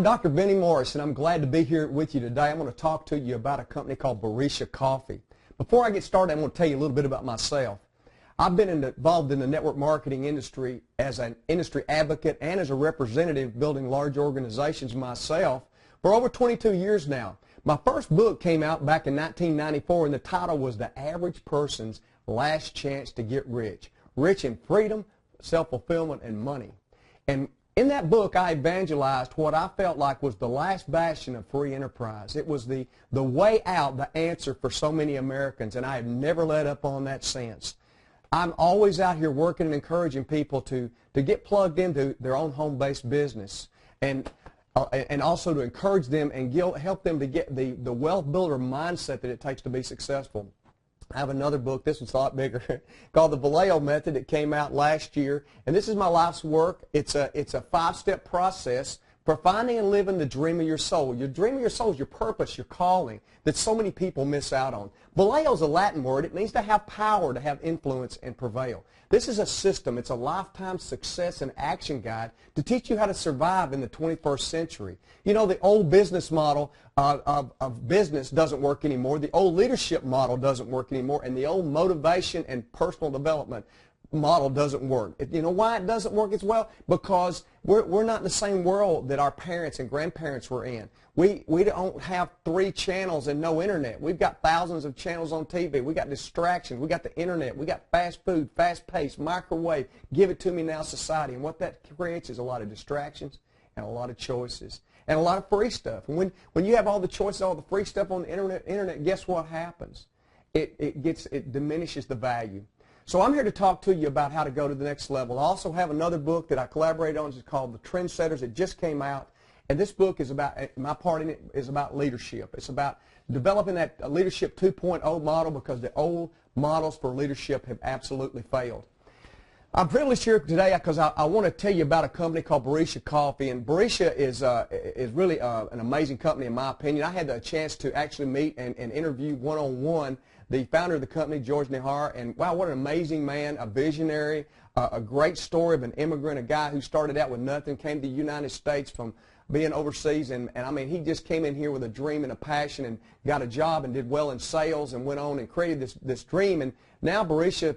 I'm Dr. Benny Morris, and I'm glad to be here with you today. I'm going to talk to you about a company called Boresha Coffee. Before I get started, I'm going to tell you a little bit about myself. I've been involved in the network marketing industry as an industry advocate and as a representative building large organizations myself for over 22 years now. My first book came out back in 1994, and the title was The Average Person's Last Chance to Get Rich. Rich in freedom, self-fulfillment, and money. And in that book, I evangelized what I felt like was the last bastion of free enterprise. It was the way out, the answer for so many Americans, and I have never let up on that since. I'm always out here working and encouraging people to get plugged into their own home-based business, and also to encourage them and help them to get the wealth builder mindset that it takes to be successful. I have another book, this one's a lot bigger, called The Vallejo Method. It came out last year, and this is my life's work. It's a 5-step process for finding and living the dream of your soul. Your dream of your soul is your purpose, your calling, that so many people miss out on. Vallejo is a Latin word. It means to have power, to have influence, and prevail. This is a system. It's a lifetime success and action guide to teach you how to survive in the 21st century. You know, the old business model of business doesn't work anymore. The old leadership model doesn't work anymore. And the old motivation and personal development model doesn't work. You know why it doesn't work as well? Because we're not in the same world that our parents and grandparents were in. We don't have 3 channels and no internet. We've got thousands of channels on TV. We got distractions. We got the internet. We got fast food, fast paced, microwave, give it to me now society. And what that creates is a lot of distractions and a lot of choices and a lot of free stuff. And when you have all the choices, all the free stuff on the internet, guess what happens? It diminishes the value. So I'm here to talk to you about how to go to the next level. I also have another book that I collaborated on. It's called The Trendsetters. It just came out. And this book is about, my part in it is about leadership. It's about developing that leadership 2.0 model, because the old models for leadership have absolutely failed. I'm privileged here today because I want to tell you about a company called Boresha Coffee. And Boresha is really an amazing company in my opinion. I had the chance to actually meet and interview one-on-one the founder of the company, George Nihar, and wow, what an amazing man, a visionary, a great story of an immigrant, a guy who started out with nothing, came to the United States from being overseas, and I mean, he just came in here with a dream and a passion and got a job and did well in sales and went on and created this dream. And now Boresha,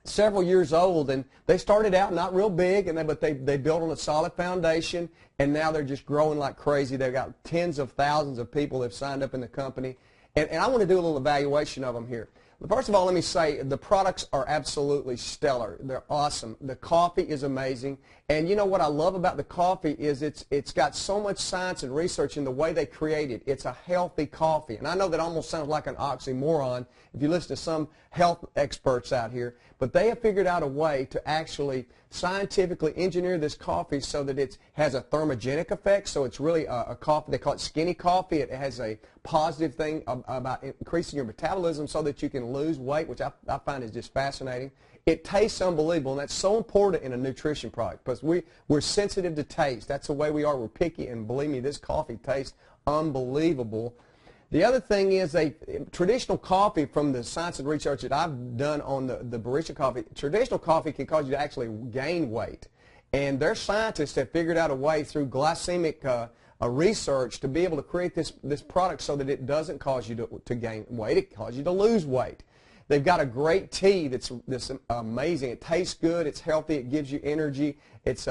several years old, and they started out not real big, but they built on a solid foundation, and now they're just growing like crazy. They've got tens of thousands of people that have signed up in the company. And I want to do a little evaluation of them here. First of all, let me say the products are absolutely stellar. They're awesome. The coffee is amazing. And you know what I love about the coffee is it's got so much science and research in the way they create it. It's a healthy coffee. And I know that almost sounds like an oxymoron if you listen to some health experts out here. But they have figured out a way to actually scientifically engineer this coffee so that it has a thermogenic effect. So it's really a coffee, they call it skinny coffee. It has a positive thing about increasing your metabolism so that you can lose weight, which I find is just fascinating. It tastes unbelievable, and that's so important in a nutrition product because we're sensitive to taste. That's the way we are. We're picky, and believe me, this coffee tastes unbelievable. The other thing is a traditional coffee, from the science and research that I've done on the Boresha coffee, traditional coffee can cause you to actually gain weight. And their scientists have figured out a way through glycemic research to be able to create this product so that it doesn't cause you to gain weight. It causes you to lose weight. They've got a great tea that's amazing. It tastes good. It's healthy. It gives you energy. It's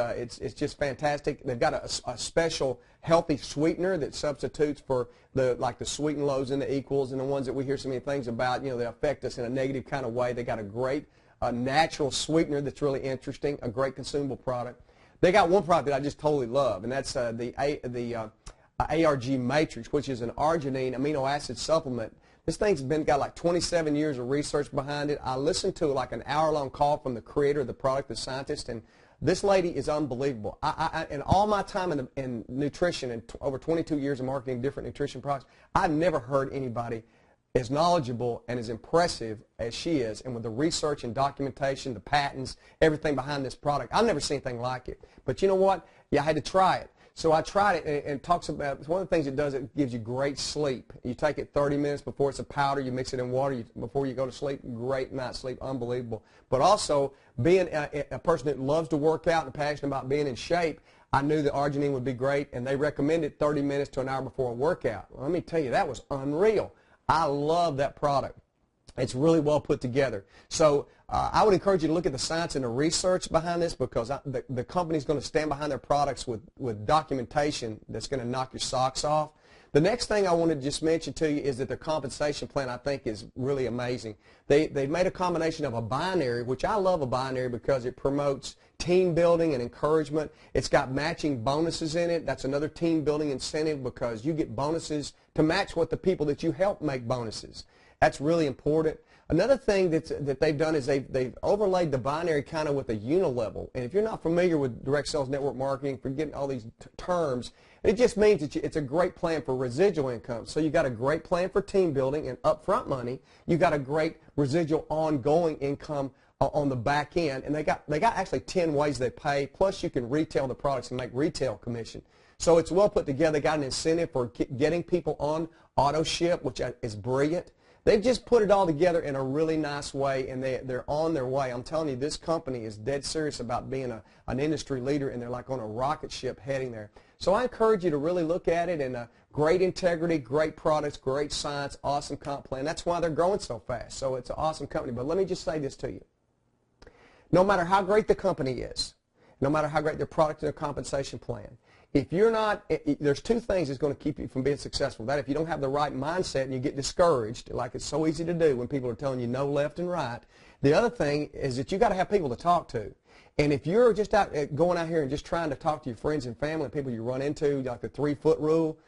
just fantastic. They've got a special healthy sweetener that substitutes for the sweetened lows and the equals and the ones that we hear so many things about. You know, they affect us in a negative kind of way. They got a great natural sweetener that's really interesting. A great consumable product. They got one product that I just totally love, and that's the ARG Matrix, which is an arginine amino acid supplement. This thing's got like 27 years of research behind it. I listened to like an hour-long call from the creator of the product, the scientist, and this lady is unbelievable. In all my time in nutrition, and over 22 years of marketing different nutrition products, I've never heard anybody as knowledgeable and as impressive as she is, and with the research and documentation, the patents, everything behind this product. I've never seen anything like it. But you know what? Yeah, I had to try it. So I tried it, and it talks about, one of the things it does, it gives you great sleep. You take it 30 minutes before it's a powder, you mix it in water before you go to sleep, great night's sleep, unbelievable. But also, being a person that loves to work out and passionate about being in shape, I knew that arginine would be great, and they recommended 30 minutes to an hour before a workout. Well, let me tell you, that was unreal. I love that product. It's really well put together. So I would encourage you to look at the science and the research behind this, because the company's going to stand behind their products with documentation that's going to knock your socks off. The next thing I want to just mention to you is that their compensation plan, I think, is really amazing. They made a combination of a binary, which I love a binary because it promotes team building and encouragement. It's got matching bonuses in it. That's another team building incentive, because you get bonuses to match what the people that you help make bonuses. That's really important. Another thing that they've done is they've overlaid the binary kind of with a unilevel. And if you're not familiar with direct sales network marketing, forgetting all these terms, it just means that it's a great plan for residual income. So you got a great plan for team building and upfront money. You got a great residual ongoing income on the back end. And they got actually 10 ways they pay. Plus you can retail the products and make retail commission. So it's well put together. They got an incentive for getting people on auto ship, which is brilliant. They've just put it all together in a really nice way, and they're on their way. I'm telling you, this company is dead serious about being an industry leader, and they're like on a rocket ship heading there. So I encourage you to really look at it, and great integrity, great products, great science, awesome comp plan. That's why they're growing so fast. So it's an awesome company. But let me just say this to you. No matter how great the company is, no matter how great their product and their compensation plan, if you're not, there's two things that's going to keep you from being successful. That if you don't have the right mindset and you get discouraged, like it's so easy to do when people are telling you no left and right. The other thing is that you got to have people to talk to. And if you're just going out here and just trying to talk to your friends and family, people you run into, like the 3-foot rule,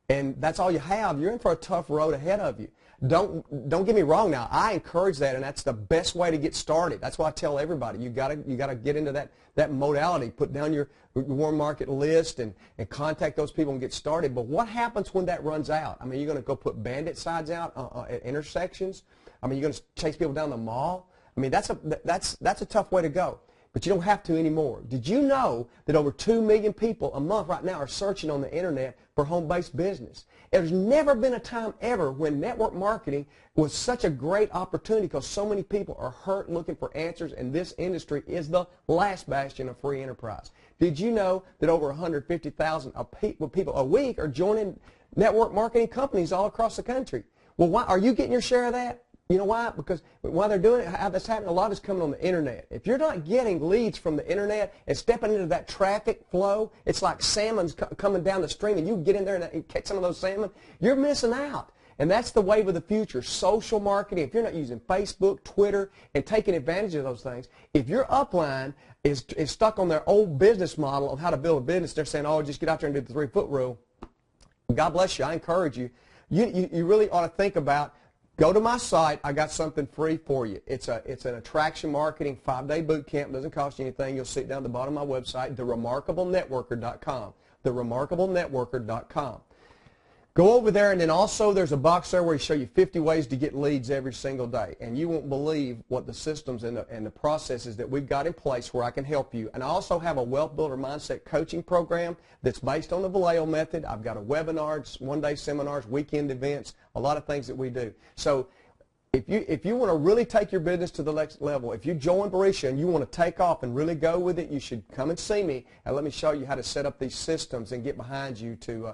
and that's all you have, you're in for a tough road ahead of you. Don't get me wrong now. I encourage that, and that's the best way to get started. That's why I tell everybody, you gotta get into that modality. Put down your warm market list and contact those people and get started. But what happens when that runs out? I mean, you're going to go put bandit signs out at intersections? I mean, you're going to chase people down the mall? I mean, that's a tough way to go. But you don't have to anymore. Did you know that over 2 million people a month right now are searching on the internet for home-based business? There's never been a time ever when network marketing was such a great opportunity, because so many people are hurt looking for answers, and this industry is the last bastion of free enterprise. Did you know that over 150,000 people a week are joining network marketing companies all across the country? Well, why are you getting your share of that? You know why? Because while they're doing it, how that's happening, a lot is coming on the internet. If you're not getting leads from the internet and stepping into that traffic flow, it's like salmon's coming down the stream, and you get in there and catch some of those salmon, you're missing out. And that's the wave of the future, social marketing. If you're not using Facebook, Twitter, and taking advantage of those things, if your upline is stuck on their old business model of how to build a business, they're saying, oh, just get out there and do the 3-foot rule. God bless you. I encourage you. You really ought to think about, go to my site. I got something free for you. It's an attraction marketing 5-day boot camp. Doesn't cost you anything. You'll see it down at the bottom of my website, theremarkablenetworker.com. Theremarkablenetworker.com. Go over there, and then also there's a box there where we show you 50 ways to get leads every single day. And you won't believe what the systems and the processes that we've got in place where I can help you. And I also have a Wealth Builder Mindset coaching program that's based on the Vallejo method. I've got a webinars, one-day seminars, weekend events, a lot of things that we do. So if you want to really take your business to the next level, if you join Boresha and you want to take off and really go with it, you should come and see me, and let me show you how to set up these systems and get behind you to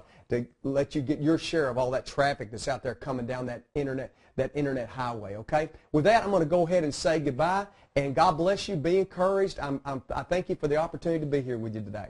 let you get your share of all that traffic that's out there coming down that internet highway. Okay? With that, I'm going to go ahead and say goodbye, and God bless you. Be encouraged. I thank you for the opportunity to be here with you today.